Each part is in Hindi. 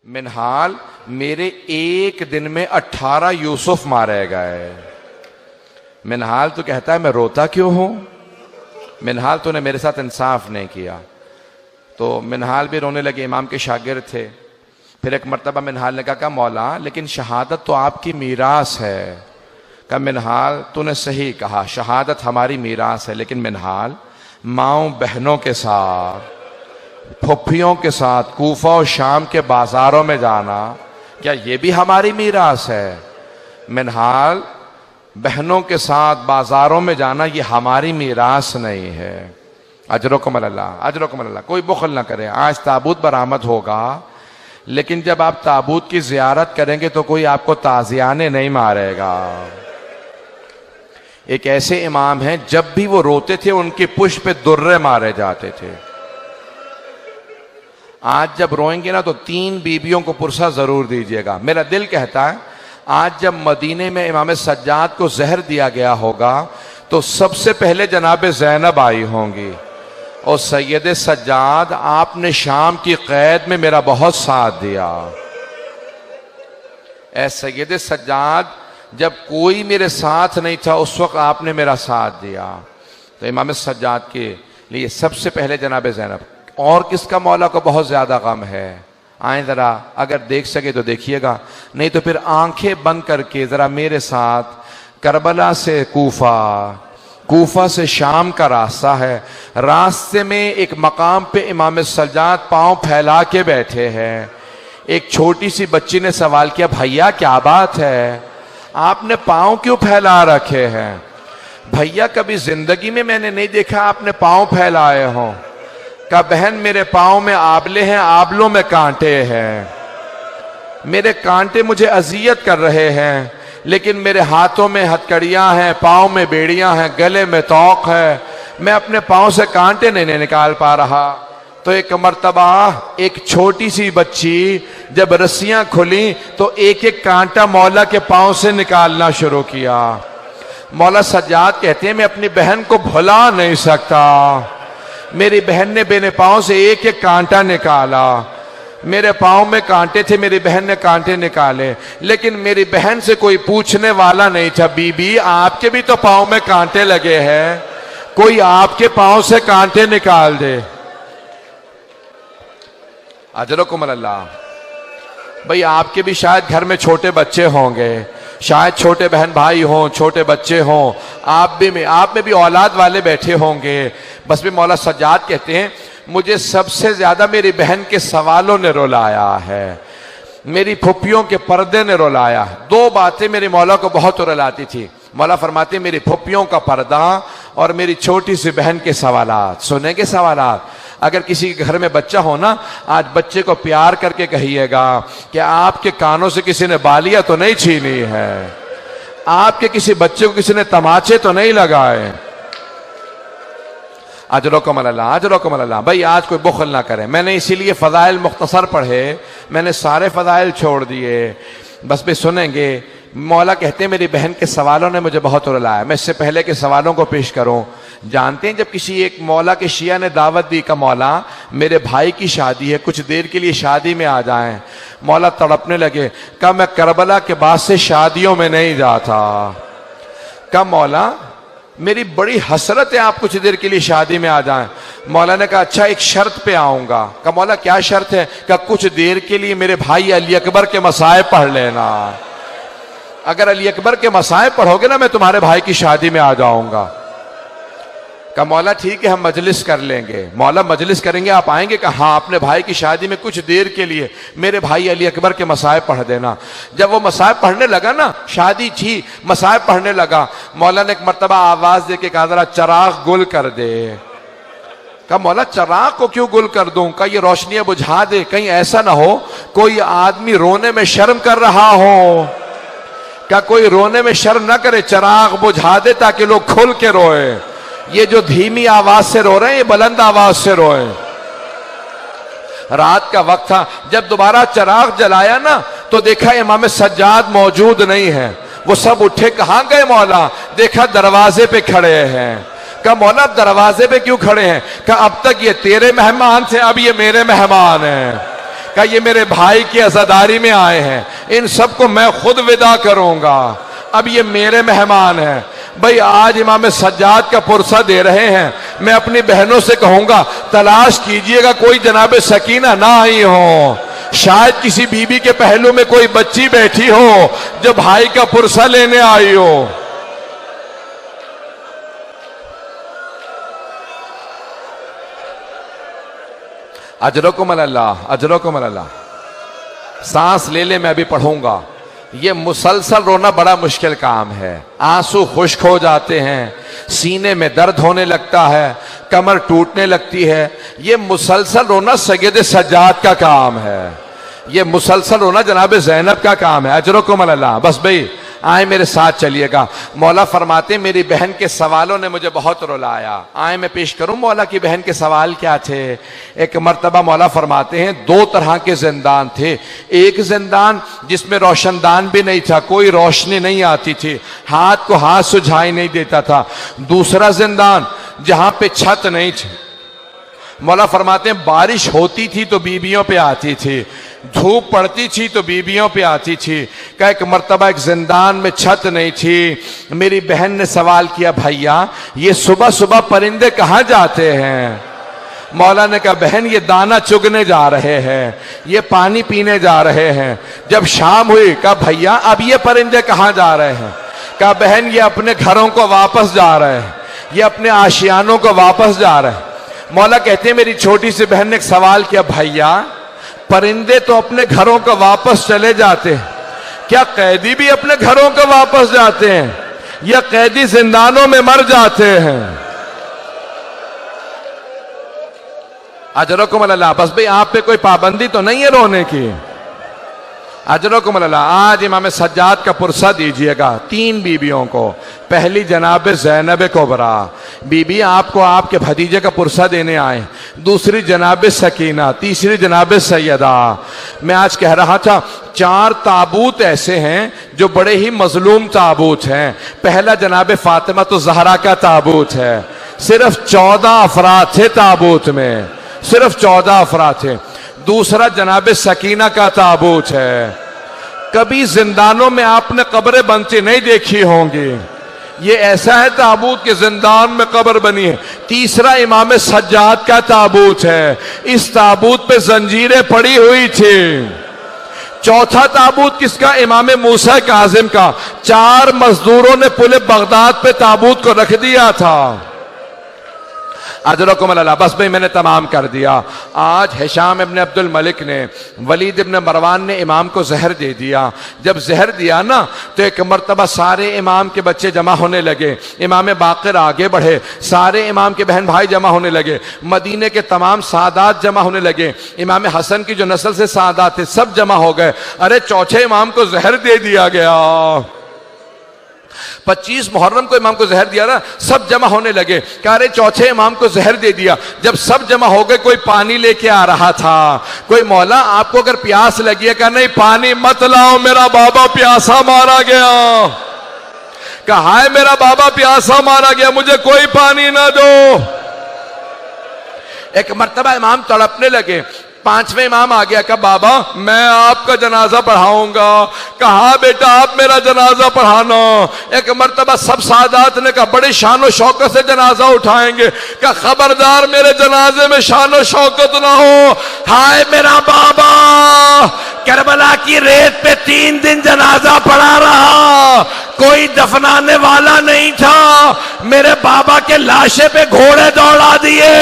मिनहाल, मेरे एक दिन में 18 यूसुफ मारे गए। मिनहाल तो कहता है मैं रोता क्यों हूं? मिनहाल तूने मेरे साथ इंसाफ नहीं किया। तो मिनहाल भी रोने लगे, इमाम के शागिर्द थे। फिर एक मर्तबा मिनहाल ने कहा मौला लेकिन शहादत तो आपकी मीरास है। कहा मिनहाल तूने सही कहा, शहादत हमारी मीरास है, लेकिन मिनहाल माओ बहनों के साथ, फुफ्फियों के साथ कूफा और शाम के बाजारों में जाना, क्या ये भी हमारी मीरास है? मिनहाल, बहनों के साथ बाजारों में जाना ये हमारी मीरास नहीं है। अजरकुम अल्लाह, अजरकुम अल्लाह। कोई बुखल ना करे। आज ताबूत बरामद होगा, लेकिन जब आप ताबूत की जियारत करेंगे तो कोई आपको ताजियाने नहीं मारेगा। एक ऐसे इमाम हैं जब भी वो रोते थे उनके पुष्प पे दुर्रे मारे जाते थे। आज जब रोएंगे ना तो 3 बीबियों को पुरसा जरूर दीजिएगा। मेरा दिल कहता है आज जब मदीने में इमाम सज्जाद को जहर दिया गया होगा तो सबसे पहले जनाब ज़ैनब आई होंगी। और सैयद सज्जाद, आपने शाम की कैद में मेरा बहुत साथ दिया। ऐ सैयद सज्जाद, जब कोई मेरे साथ नहीं था उस वक्त आपने मेरा साथ दिया। तो इमाम सज्जाद के लिए सबसे पहले जनाब ज़ैनब। और किसका मौला को बहुत ज्यादा गम है? आए जरा, अगर देख सके तो देखिएगा, नहीं तो फिर आंखें बंद करके जरा मेरे साथ करबला से कूफा, कूफा से शाम का रास्ता है। रास्ते में एक मकाम पे इमाम सज्जाद पांव फैला के बैठे हैं। एक छोटी सी बच्ची ने सवाल किया, भैया क्या बात है, आपने पांव क्यों फैला रखे हैं? भैया कभी जिंदगी में मैंने नहीं देखा आपने पांव फैलाए हों। का बहन, मेरे पांव में आबले हैं, आबलों में कांटे हैं, मेरे कांटे मुझे अजियत कर रहे हैं, लेकिन मेरे हाथों में हथकड़ियां हैं, पांव में बेड़ियां हैं, गले में तौक है, मैं अपने पांव से कांटे नहीं निकाल पा रहा। तो एक मर्तबा एक छोटी सी बच्ची जब रस्सियां खुली तो एक एक कांटा मौला के पांव से निकालना शुरू किया। मौला सज्जाद कहते हैं मैं अपनी बहन को भुला नहीं सकता। मेरी बहन ने मेरे पांव से एक एक कांटा निकाला। मेरे पांव में कांटे थे, मेरी बहन ने कांटे निकाले, लेकिन मेरी बहन से कोई पूछने वाला नहीं था, बीबी आपके भी तो पांव में कांटे लगे हैं, कोई आपके पांव से कांटे निकाल दे। अजरकुम अल्लाह। भाई आपके भी शायद घर में छोटे बच्चे होंगे, शायद छोटे बहन भाई हों, छोटे बच्चे हों, आप में भी औलाद वाले बैठे होंगे। बस भी मौला सज्जाद कहते हैं मुझे सबसे ज्यादा मेरी बहन के सवालों ने रुलाया है, मेरी फुफ्फियों के पर्दे ने रुलाया। 2 बातें मेरे मौला को बहुत रुलाती थी। मौला फरमाते मेरी फुफ्फियों का पर्दा और मेरी छोटी सी बहन के सवालात। सुने के सवालात। अगर किसी के घर में बच्चा हो ना, आज बच्चे को प्यार करके कहिएगा कि आपके कानों से किसी ने बालियां तो नहीं छीनी है, आपके किसी बच्चे को किसी ने तमाचे तो नहीं लगाए। अजरकुम अल्लाह, अजरकुम अल्लाह। भाई आज कोई बुखल ना करे। मैंने इसीलिए फजाइल मुख्तसर पढ़े, मैंने सारे फजाइल छोड़ दिए। बस भी सुनेंगे। मौला कहते हैं मेरी बहन के सवालों ने मुझे बहुत रुलाया। मैं इससे पहले के सवालों को पेश करूं। जानते हैं जब किसी एक मौला के शिया ने दावत दी का मौला मेरे भाई की शादी है, कुछ देर के लिए शादी में आ जाएं। मौला तड़पने लगे। कहा मैं करबला के बाद से शादियों में नहीं जाता। कहा मौला मेरी बड़ी हसरत है आप कुछ देर के लिए शादी में आ जाएं। मौला ने कहा अच्छा एक शर्त पे आऊंगा। कहा मौला क्या शर्त है? कहा कुछ देर के लिए मेरे भाई अली अकबर के मसाए पढ़ लेना। अगर अली अकबर के मसाए पढ़ोगे ना मैं तुम्हारे भाई की शादी में आ जाऊंगा। कहा मौला ठीक है हम मजलिस कर लेंगे। मौला मजलिस करेंगे, आप आएंगे? कहा हाँ, अपने भाई की शादी में कुछ देर के लिए मेरे भाई अली अकबर के मसाए पढ़ देना। जब वो मसाए पढ़ने लगा ना, शादी थी, मसाए पढ़ने लगा, मौला ने एक मर्तबा आवाज दे के कहा जरा चिराग गुल कर दे। कहा मौला चिराग को क्यों गुल कर दूं? कहा ये रोशनियां बुझा दे, कहीं ऐसा ना हो कोई आदमी रोने में शर्म कर रहा हो। क्या कोई रोने में शर्म ना करे, चिराग बुझा दे ताकि लोग खुल के रोए। ये जो धीमी आवाज से रो रहे हैं ये बुलंद आवाज से रोए। रात का वक्त था, जब दोबारा चिराग जलाया ना तो देखा इमाम सज्जाद मौजूद नहीं है। वो सब उठे, कहां गए मौला? देखा दरवाजे पे खड़े हैं। कहा मौला दरवाजे पे क्यों खड़े हैं? कहा अब तक ये तेरे मेहमान थे, अब ये मेरे मेहमान हैं। कहा ये मेरे भाई की अज़ादारी में आए हैं, इन सबको मैं खुद विदा करूंगा, अब ये मेरे मेहमान हैं। भाई आज इमाम सज्जाद का पुरसा दे रहे हैं, मैं अपनी बहनों से कहूंगा तलाश कीजिएगा कोई जनाब सकीना ना आई हो, शायद किसी बीबी के पहलू में कोई बच्ची बैठी हो जो भाई का पुरसा लेने आई हो। अजरकुम अल्लाह, अजरकुम अल्लाह। सांस ले ले, मैं अभी पढ़ूंगा। ये मुसलसल रोना बड़ा मुश्किल काम है, आंसू खुश्क हो जाते हैं, सीने में दर्द होने लगता है, कमर टूटने लगती है। ये मुसलसल रोना सैयद सज्जाद का काम है, ये मुसलसल रोना जनाब ज़ैनब का काम है। अजरकुम अल्लाह। बस भाई आए मेरे साथ चलिएगा। मौला फरमाते मेरी बहन के सवालों ने मुझे बहुत रुलाया। आए मैं पेश करूं मौला की बहन के सवाल क्या थे। एक मर्तबा मौला फरमाते हैं दो तरह के जिंदान थे। एक जिंदान जिसमें रोशनदान भी नहीं था, कोई रोशनी नहीं आती थी, हाथ को हाथ सुझाई नहीं देता था। दूसरा जिंदान जहां पे छत नहीं थी। मौला फरमाते हैं बारिश होती थी तो बीबियों पे आती थी, धूप पड़ती थी तो बीबियों पे आती थी। का एक मर्तबा एक जिंदान में छत नहीं थी। मेरी बहन ने सवाल किया भैया ये सुबह सुबह परिंदे कहाँ जाते हैं। मौला ने कहा बहन ये दाना चुगने जा रहे हैं, ये पानी पीने जा रहे हैं। जब शाम हुई कहा भैया अब ये परिंदे कहाँ जा रहे हैं। कहा बहन ये अपने घरों को वापस जा रहे हैं, ये अपने आशियानों को वापस जा रहे हैं। मौला कहते हैं मेरी छोटी सी बहन ने एक सवाल किया भैया परिंदे तो अपने घरों को वापस चले जाते हैं, क्या कैदी भी अपने घरों को वापस जाते हैं या कैदी जिंदानों में मर जाते हैं। अजरकुम अल्लाह। बस भाई आप पे कोई पाबंदी तो नहीं है रोने की। अजरकुम अल्लाह। आज इमाम सज्जाद का पुरसा दीजिएगा तीन बीबियों को। पहली जनाब ज़ैनब कुबरा बीबी आपको आपके भतीजे का पुरसा देने आए, दूसरी जनाब सकीना, तीसरी जनाब सैयदा। मैं आज कह रहा था चार ताबूत ऐसे हैं जो बड़े ही मजलूम ताबूत हैं। पहला जनाब फातिमा तो ज़हरा का ताबूत है, सिर्फ 14 अफराद थे ताबूत में, सिर्फ 14 अफराद थे। दूसरा जनाब सकीना का ताबूत है। कभी जिंदानों में आपने कब्रें बनती नहीं देखी होंगी, ये ऐसा है ताबूत के जिंदान में कब्र बनी है। तीसरा इमाम सज्जाद का ताबूत है, इस ताबूत पे जंजीरें पड़ी हुई थी। चौथा ताबूत किसका, इमाम मूसा काजिम का। 4 मजदूरों ने पुले बगदाद पे ताबूत को रख दिया था। अजरकुम अल्लाह। बस भाई मैंने तमाम कर दिया। आज हिशाम इब्न अब्दुल मलिक ने, वलीद इब्न मरवान ने इमाम को जहर दे दिया। जब जहर दिया ना तो एक मर्तबा सारे इमाम के बच्चे जमा होने लगे, इमाम बाक़िर आगे बढ़े, सारे इमाम के बहन भाई जमा होने लगे, मदीने के तमाम सादात जमा होने लगे, इमाम हसन की जो नस्ल से सादात थे सब जमा हो गए। अरे चौथे इमाम को जहर दे दिया गया। 25 मुहर्रम को इमाम को जहर दिया ना, सब जमा होने लगे। कह रहे चौथे इमाम को जहर दे दिया। जब सब जमा हो गए कोई पानी लेके आ रहा था। कोई मौला आपको अगर प्यास लगी है, कहा नहीं पानी मत लाओ मेरा बाबा प्यासा मारा गया। कहा है मेरा बाबा प्यासा मारा गया, मुझे कोई पानी ना दो। एक मर्तबा इमाम तड़पने लगे। 5वें इमाम आ गया, कहा बाबा मैं आपका जनाजा पढ़ाऊंगा। कहा बेटा आप मेरा जनाजा पढ़ाना। एक मर्तबा सब सादात ने कहा बड़ी शान शौकत से जनाजा उठाएंगे। कहा खबरदार मेरे जनाजे में शान शौकत ना हो। हाय मेरा बाबा करबला की रेत पे 3 दिन जनाजा पढ़ा रहा, कोई दफनाने वाला नहीं था। मेरे बाबा के लाशे पे घोड़े दौड़ा दिए।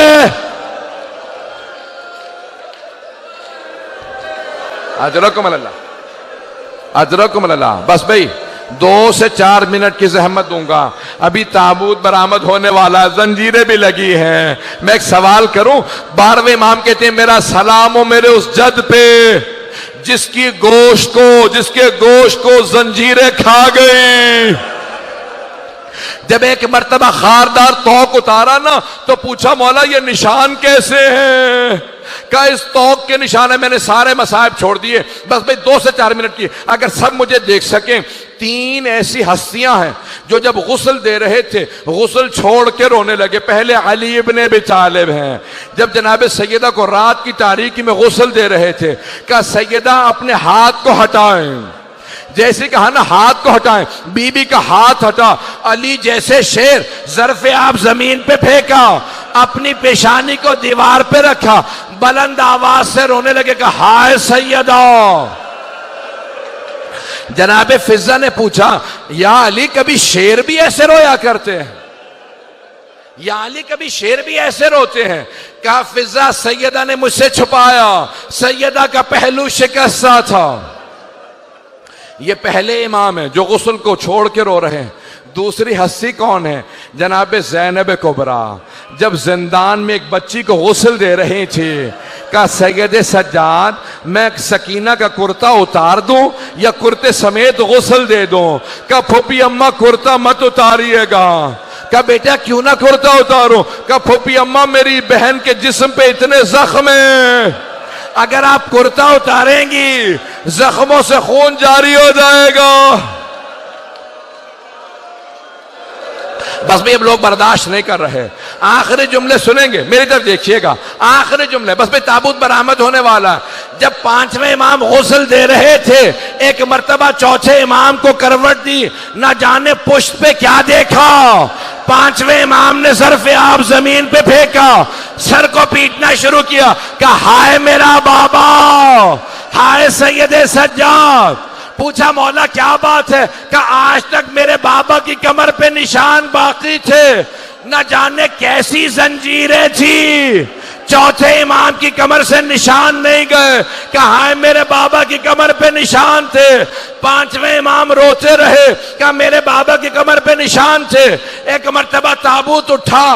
अजरकुम अल्लाह, अजरकुम अल्लाह। बस भाई 2 से 4 मिनट की जहमत दूंगा। अभी ताबूत बरामद होने वाला है, जंजीरें भी लगी हैं। मैं एक सवाल करूं। 12वें इमाम कहते हैं मेरा सलाम हो मेरे उस जद पे जिसके गोश्त को जंजीरें खा गई। जब एक मर्तबा खारदार तौक उतारा ना तो पूछा मौला ये निशान कैसे हैं? कहा इस तौक के निशान है। मैंने सारे मसाइब छोड़ दिए, बस भाई 2 से 4 मिनट की, अगर सब मुझे देख सकें। 3 ऐसी हस्तियां हैं जो जब गुस्ल दे रहे थे गुस्ल छोड़ के रोने लगे। पहले अली इब्न अबी तालिब हैं, जब जनाब सैयदा को रात की तारीकी में गुस्ल दे रहे थे, कहा सैयदा अपने हाथ को हटाएं। जैसे कहा ना हाथ को हटाएं, बीबी का हाथ हटा, अली जैसे शेर ज़र्फ़े आप जमीन पे फेंका, अपनी पेशानी को दीवार पे रखा, बुलंद आवाज से रोने लगे, कहा हाय सैयदा। जनाबे फिजा ने पूछा या अली कभी शेर भी ऐसे रोया करते हैं? या अली कभी शेर भी ऐसे रोते हैं? कहा फिजा सैयदा ने मुझसे छुपाया, सैयदा का पहलू शिकस्ता था। ये पहले इमाम है जो गुस्ल को छोड़ के रो रहे हैं। दूसरी हस्ती कौन है? जनाब ज़ैनब कुबरा, जब जिंदान में एक बच्ची को गुस्ल दे रही थी, कहा सैयद सज्जाद मैं सकीना का कुर्ता उतार दूं या कुर्ते समेत गुस्ल दे दूं? कहा फूफी अम्मा कुर्ता मत उतारिएगा। कहा बेटा क्यों ना कुर्ता उतारूं? कहा फूफी अम्मा मेरी बहन के जिस्म पे इतने जख्म हैं, अगर आप कुर्ता उतारेंगी जख्मों से खून जारी हो जाएगा। बस भी अब लोग बर्दाश्त नहीं कर रहे। आखिरी जुमले सुनेंगे, मेरी तरफ देखिएगा, आखिरी जुमले। बस भी ताबूत बरामद होने वाला। जब 5वें इमाम गुस्ल दे रहे थे, एक मर्तबा चौथे इमाम को करवट दी, ना जाने पुष्ट पे क्या देखा, 5वें इमाम ने ज़र्फ़े आप जमीन पे फेंका, सर को पीटना शुरू किया, कहा हाय मेरा बाबा, हाय सैयदे सज्जाद। पूछा मौला क्या बात है? कहा आज तक मेरे बाबा की कमर पे निशान बाकी थे, न जाने कैसी जंजीरें थी, चौथे इमाम की कमर से निशान नहीं गए। कहा हाय मेरे बाबा की कमर पे निशान थे। 5वें इमाम रोते रहे, कहा मेरे बाबा की कमर पे निशान थे। एक मर्तबा ताबूत उठा,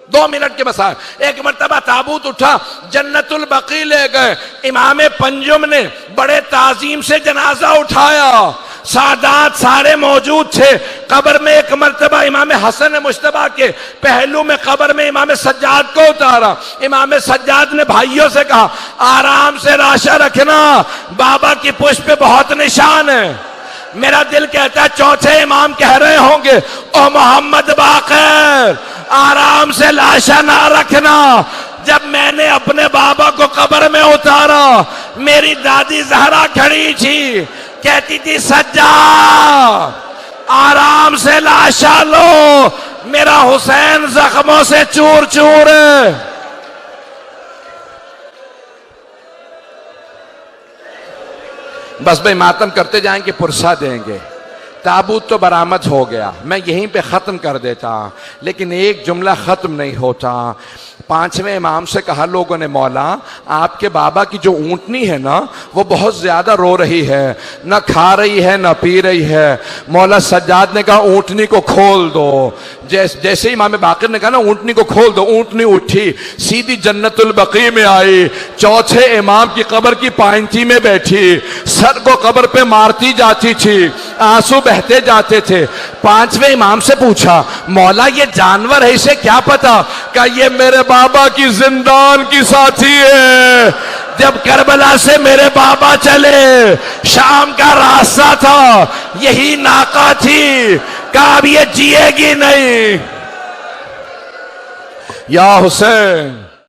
2 मिनट के बसा, एक मर्तबा ताबूत उठा, जन्नतुल बकी ले गए। इमाम पंजुम ने बड़े ताजीम से जनाजा उठाया, सादात सारे मौजूद थे। कब्र में एक मर्तबा इमाम हसन मुश्तबा के पहलू में कब्र में इमाम सज्जाद को उतारा। इमाम सज्जाद ने भाइयों से कहा आराम से राशा रखना, बाबा की पुष्प पे बहुत निशान है। मेरा दिल कहता है चौथे इमाम कह रहे होंगे ओ मोहम्मद बाकर आराम से लाशा ना रखना। जब मैंने अपने बाबा को कब्र में उतारा, मेरी दादी जहरा खड़ी थी, कहती थी सज्जाद आराम से लाशा लो, मेरा हुसैन जख्मों से चूर चूर है। बस भाई मातम करते जाएंगे, पुरसा देंगे। ताबूत तो बरामद हो गया, मैं यहीं पे ख़त्म कर देता, लेकिन एक जुमला ख़त्म नहीं होता। 5वें इमाम से कहा लोगों ने मौला आपके बाबा की जो ऊँटनी है ना वो बहुत ज़्यादा रो रही है, न खा रही है न पी रही है। मौला सज्जाद ने कहा ऊँटनी को खोल दो। जैसे ही इमाम बाकिर ने कहा ना ऊँटनी को खोल दो, ऊँटनी उठी, सीधी जन्नतुल बकी में आई, चौथे इमाम की कब्र की पायंती में बैठी, सर को कब्र पे मारती जाती थी, आंसू बहते जाते थे। 5वें इमाम से पूछा मौला ये जानवर है, इसे क्या पता? क्या ये मेरे बाबा की जिंदान की साथी है। जब करबला से मेरे बाबा चले, शाम का रास्ता था, यही नाका थी, कहा अब ये जिएगी नहीं। या हुसैन